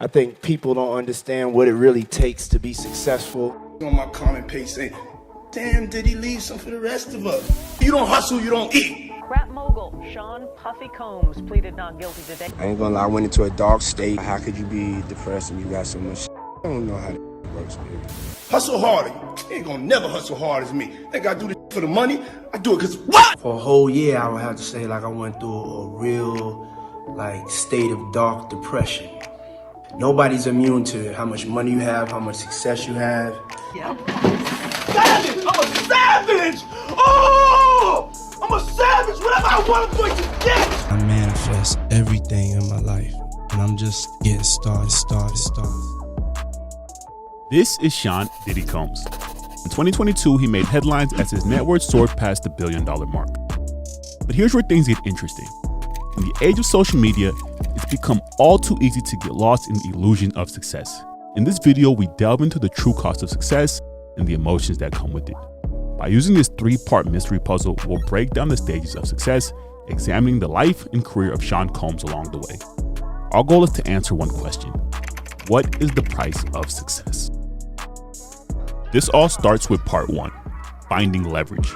I think people don't understand what it really takes to be successful. On my comment page saying, damn, did he leave some for the rest of us? You don't hustle, you don't eat. Rap mogul Sean Puffy Combs pleaded not guilty today. I ain't gonna lie, I went into a dark state. How could you be depressed when you got so much? I don't know how it works, baby. Hustle harder. You ain't gonna never hustle hard as me. Think I do this for the money? I do it because what? For a whole year, I would have to say, like, I went through a real, like, state of dark depression. Nobody's immune to how much money you have, how much success you have. Yeah. Savage! I'm a savage! Oh! I'm a savage! Whatever I want, I'm going to get! I manifest everything in my life, and I'm just getting started. This is Sean Diddy Combs. In 2022, he made headlines as his net worth soared past the $1 billion mark. But here's where things get interesting. In the age of social media, it's become all too easy to get lost in the illusion of success. In this video, we delve into the true cost of success and the emotions that come with it. By using this 3-part mystery puzzle, we'll break down the stages of success, examining the life and career of Sean Combs along the way. Our goal is to answer one question: what is the price of success? This all starts with part 1, finding leverage.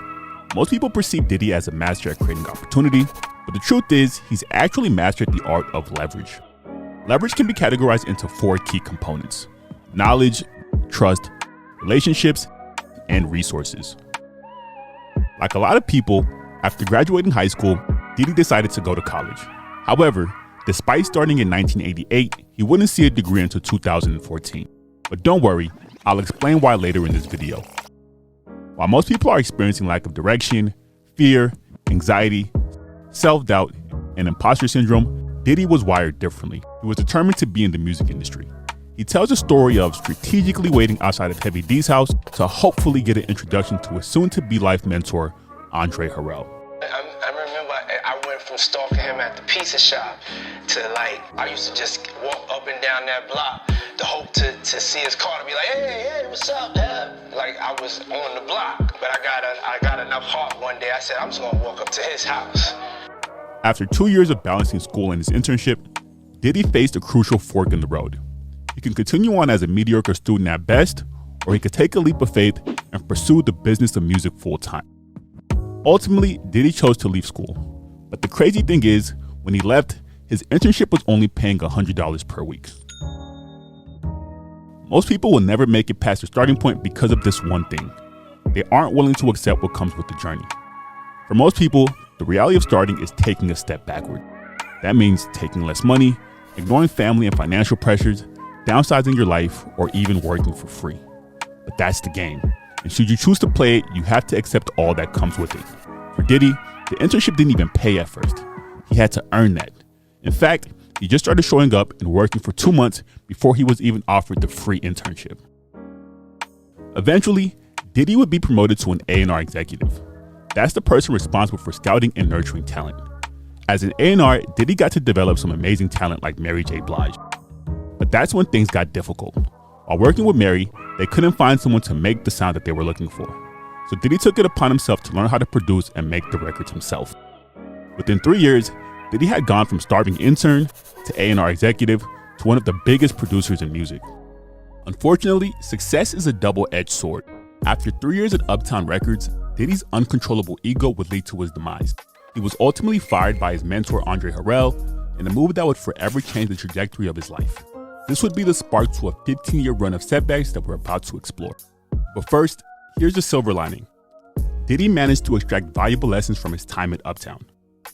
Most people perceive Diddy as a master at creating opportunity, but the truth is, he's actually mastered the art of leverage. Leverage can be categorized into 4 key components: knowledge, trust, relationships, and resources. Like a lot of people, after graduating high school, Diddy decided to go to college. However, despite starting in 1988, he wouldn't see a degree until 2014. But don't worry, I'll explain why later in this video. While most people are experiencing lack of direction, fear, anxiety, self-doubt, and imposter syndrome, Diddy was wired differently. He was determined to be in the music industry. He tells a story of strategically waiting outside of Heavy D's house to hopefully get an introduction to his soon-to-be life mentor, Andre Harrell. I remember I went from stalking him at the pizza shop to I used to just walk up and down that block to hope to see his car to be like, hey, what's up, man? Like I was on the block, but I got enough heart one day. I said, I'm just gonna walk up to his house. After 2 years of balancing school and his internship, Diddy faced a crucial fork in the road. He can continue on as a mediocre student at best, or he could take a leap of faith and pursue the business of music full-time. Ultimately, Diddy chose to leave school. But the crazy thing is, when he left, his internship was only paying $100 per week. Most people will never make it past the starting point because of this one thing. They aren't willing to accept what comes with the journey. For most people, the reality of starting is taking a step backward. That means taking less money, ignoring family and financial pressures, downsizing your life, or even working for free. But that's the game. And should you choose to play it, you have to accept all that comes with it. For Diddy, the internship didn't even pay at first. He had to earn that. In fact, he just started showing up and working for 2 months before he was even offered the free internship. Eventually, Diddy would be promoted to an A&R executive. That's the person responsible for scouting and nurturing talent. As an A&R, Diddy got to develop some amazing talent like Mary J. Blige. But that's when things got difficult. While working with Mary, they couldn't find someone to make the sound that they were looking for. So Diddy took it upon himself to learn how to produce and make the records himself. Within 3 years, Diddy had gone from starving intern to A&R executive to one of the biggest producers in music. Unfortunately, success is a double-edged sword. After 3 years at Uptown Records, Diddy's uncontrollable ego would lead to his demise. He was ultimately fired by his mentor Andre Harrell in a move that would forever change the trajectory of his life. This would be the spark to a 15-year run of setbacks that we're about to explore. But first, here's the silver lining. Diddy managed to extract valuable lessons from his time at Uptown.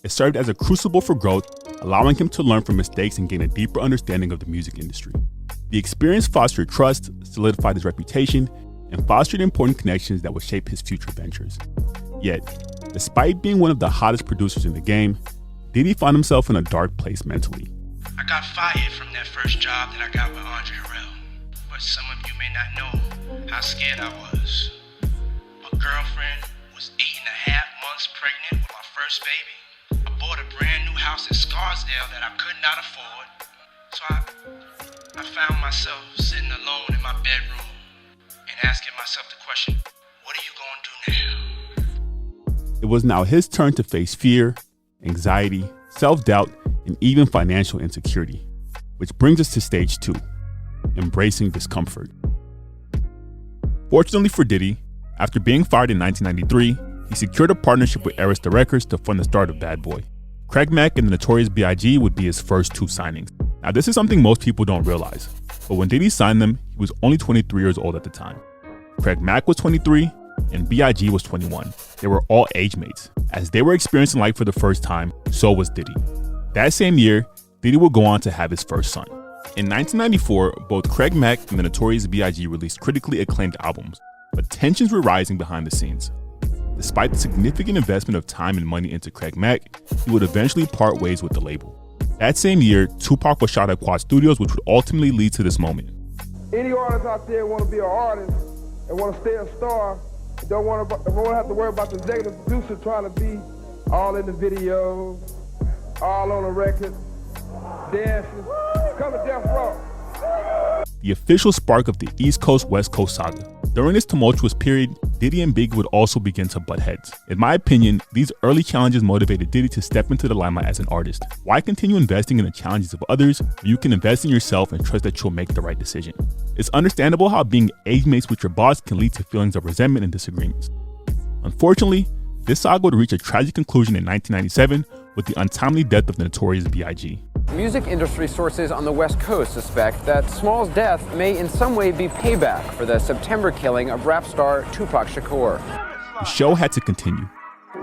It served as a crucible for growth, allowing him to learn from mistakes and gain a deeper understanding of the music industry. The experience fostered trust, solidified his reputation, and fostered important connections that would shape his future ventures. Yet, despite being one of the hottest producers in the game, Diddy found himself in a dark place mentally. I got fired from that first job that I got with Andre Harrell, but some of you may not know how scared I was. My girlfriend was 8.5 months pregnant with my first baby. I bought a brand new house in Scarsdale that I could not afford, so I found myself sitting alone in my bedroom and asking myself the question, what are you gonna do now? It was now his turn to face fear, anxiety, self-doubt, and even financial insecurity. which brings us to stage 2, embracing discomfort. Fortunately for Diddy, after being fired in 1993, he secured a partnership with Arista Records to fund the start of Bad Boy. Craig Mack and the Notorious B.I.G. would be his first 2 signings. Now, this is something most people don't realize, but when Diddy signed them, he was only 23 years old at the time. Craig Mack was 23 and B.I.G. was 21. They were all age mates. As they were experiencing life for the first time, so was Diddy. That same year, Diddy would go on to have his first son. In 1994, both Craig Mack and the Notorious B.I.G. released critically acclaimed albums, but tensions were rising behind the scenes. Despite the significant investment of time and money into Craig Mack, he would eventually part ways with the label. That same year, Tupac was shot at Quad Studios, which would ultimately lead to this moment. Any artist out there want to be an artist and want to stay a star, don't want to have to worry about the executive producer trying to be all in the video, all on the record, dancing. Come to Death Row. The official spark of the East Coast West Coast saga. During this tumultuous period, Diddy and Big would also begin to butt heads. In my opinion, these early challenges motivated Diddy to step into the limelight as an artist. Why continue investing in the challenges of others when you can invest in yourself and trust that you'll make the right decision? It's understandable how being age mates with your boss can lead to feelings of resentment and disagreements. Unfortunately, this saga would reach a tragic conclusion in 1997 with the untimely death of the Notorious B.I.G. Music industry sources on the West Coast suspect that Small's death may in some way be payback for the September killing of rap star Tupac Shakur. The show had to continue.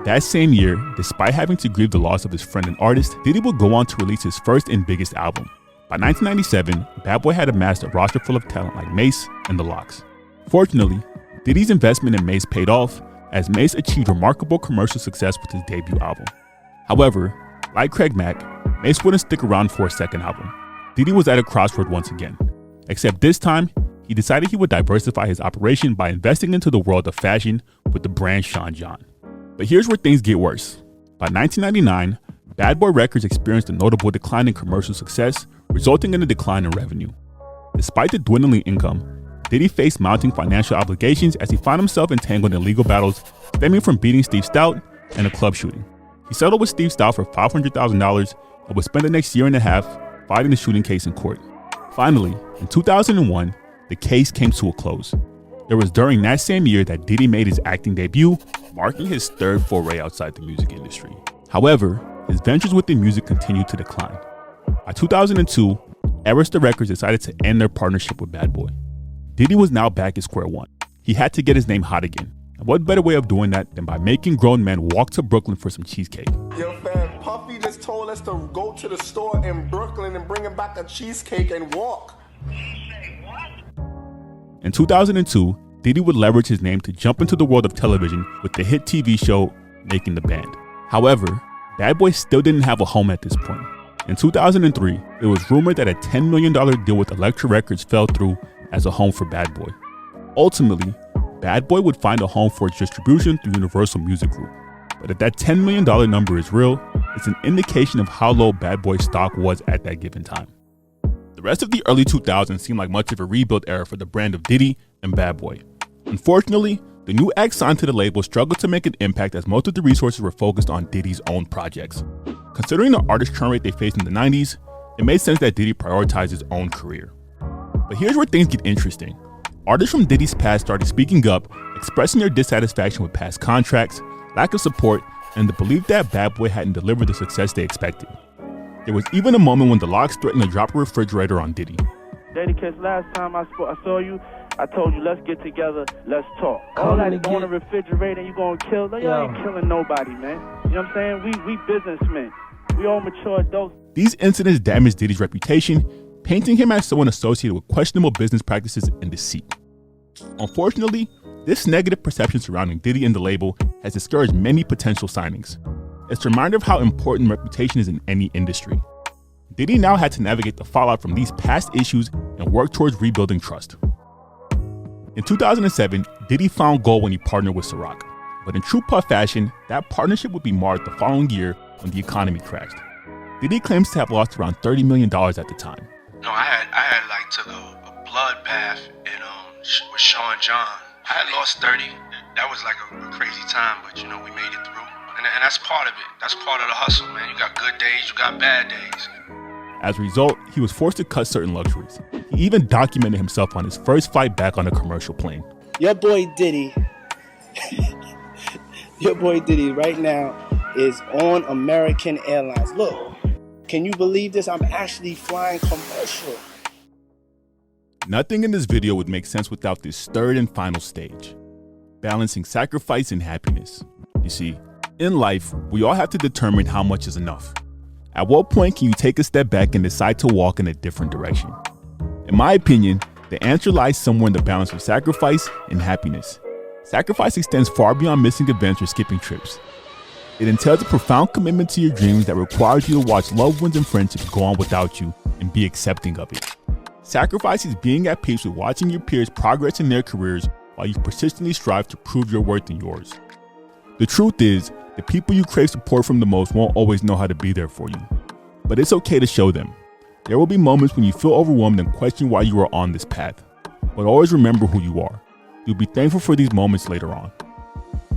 That same year, despite having to grieve the loss of his friend and artist, Diddy would go on to release his first and biggest album. By 1997, Bad Boy had amassed a roster full of talent like Mace and The Lox. Fortunately, Diddy's investment in Mace paid off, as Mace achieved remarkable commercial success with his debut album. However, like Craig Mack, Mace wouldn't stick around for a second album. Diddy was at a crossroad once again, except this time, he decided he would diversify his operation by investing into the world of fashion with the brand Sean John. But here's where things get worse. By 1999, Bad Boy Records experienced a notable decline in commercial success, resulting in a decline in revenue. Despite the dwindling income, Diddy faced mounting financial obligations as he found himself entangled in legal battles stemming from beating Steve Stout and a club shooting. He settled with Steve Stout for $500,000 and would spend the next year and a half fighting the shooting case in court. Finally, in 2001, the case came to a close. It was during that same year that Diddy made his acting debut, marking his third foray outside the music industry. However, his ventures within music continued to decline. By 2002, Arista Records decided to end their partnership with Bad Boy. Diddy was now back at square one. He had to get his name hot again. And what better way of doing that than by making grown men walk to Brooklyn for some cheesecake? Yo, fam, Puffy just told us to go to the store in Brooklyn and bring him back a cheesecake and walk. In 2002, Diddy would leverage his name to jump into the world of television with the hit TV show Making the Band. However, Bad Boy still didn't have a home at this point. In 2003, it was rumored that a $10 million deal with Elektra Records fell through as a home for Bad Boy. Ultimately, Bad Boy would find a home for its distribution through Universal Music Group. But if that $10 million number is real, it's an indication of how low Bad Boy's stock was at that given time. The rest of the early 2000s seemed like much of a rebuild era for the brand of Diddy and Bad Boy. Unfortunately, the new act signed to the label struggled to make an impact as most of the resources were focused on Diddy's own projects. Considering the artist churn rate they faced in the 90s, it made sense that Diddy prioritized his own career. But here's where things get interesting. Artists from Diddy's past started speaking up, expressing their dissatisfaction with past contracts, lack of support, and the belief that Bad Boy hadn't delivered the success they expected. There was even a moment when the Lox threatened to drop a refrigerator on Diddy. Daddy, cause last time I saw you, I told you, let's get together, let's talk. All that on the refrigerator and you gonna kill, you ain't killing nobody, man. You know what I'm saying? We businessmen. We all mature adults. These incidents damaged Diddy's reputation, painting him as someone associated with questionable business practices and deceit. Unfortunately, this negative perception surrounding Diddy and the label has discouraged many potential signings. It's a reminder of how important reputation is in any industry. Diddy now had to navigate the fallout from these past issues and work towards rebuilding trust. In 2007, Diddy found gold when he partnered with Ciroc. But in true Puff fashion, that partnership would be marred the following year when the economy crashed. Diddy claims to have lost around $30 million at the time. No, I had like took a bloodbath with Sean John. I had lost 30. That was like a crazy time, but you know, we made it through. And that's part of it. That's part of the hustle, man. You got good days, you got bad days. As a result, he was forced to cut certain luxuries. He even documented himself on his first flight back on a commercial plane. Your boy Diddy, right now is on American Airlines. Look, can you believe this? I'm actually flying commercial. Nothing in this video would make sense without this third and final stage, balancing sacrifice and happiness. You see, in life, we all have to determine how much is enough. At what point can you take a step back and decide to walk in a different direction? In my opinion, the answer lies somewhere in the balance of sacrifice and happiness. Sacrifice extends far beyond missing events or skipping trips. It entails a profound commitment to your dreams that requires you to watch loved ones and friendships go on without you and be accepting of it. Sacrifice is being at peace with watching your peers progress in their careers while you persistently strive to prove your worth and yours. The truth is, the people you crave support from the most won't always know how to be there for you. But it's okay to show them. There will be moments when you feel overwhelmed and question why you are on this path. But always remember who you are. You'll be thankful for these moments later on.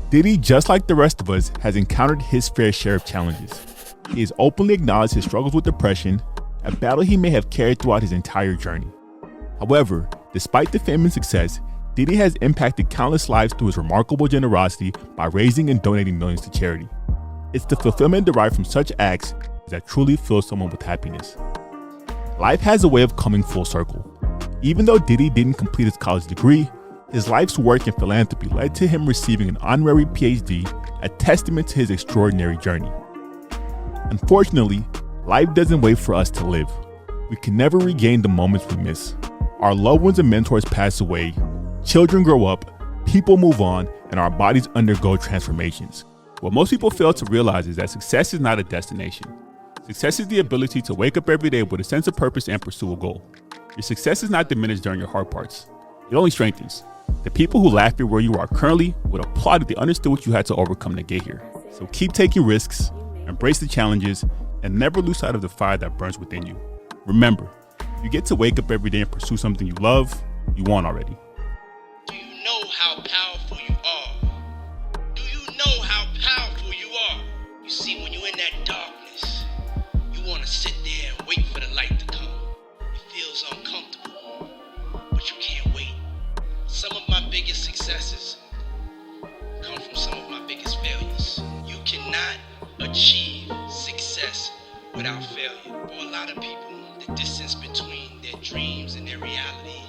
Diddy, just like the rest of us, has encountered his fair share of challenges. He has openly acknowledged his struggles with depression, a battle he may have carried throughout his entire journey. However, despite the fame and success, Diddy has impacted countless lives through his remarkable generosity by raising and donating millions to charity. It's the fulfillment derived from such acts that truly fills someone with happiness. Life has a way of coming full circle. Even though Diddy didn't complete his college degree, his life's work in philanthropy led to him receiving an honorary PhD, a testament to his extraordinary journey. Unfortunately, life doesn't wait for us to live. We can never regain the moments we miss. Our loved ones and mentors pass away, children grow up, people move on, and our bodies undergo transformations. What most people fail to realize is that success is not a destination. Success is the ability to wake up every day with a sense of purpose and pursue a goal. Your success is not diminished during your hard parts. It only strengthens. The people who laugh at where you are currently would applaud if they understood what you had to overcome to get here. So keep taking risks, embrace the challenges, and never lose sight of the fire that burns within you. Remember, if you get to wake up every day and pursue something you love, you won already. Do you know how powerful you are? Do you know how powerful you are? You see, when you're in that darkness, you want to sit there and wait for the light to come. It feels uncomfortable, but you can't wait. Some of my biggest successes come from some of my biggest failures. You cannot achieve success without failure. For a lot of people, the distance between their dreams and their reality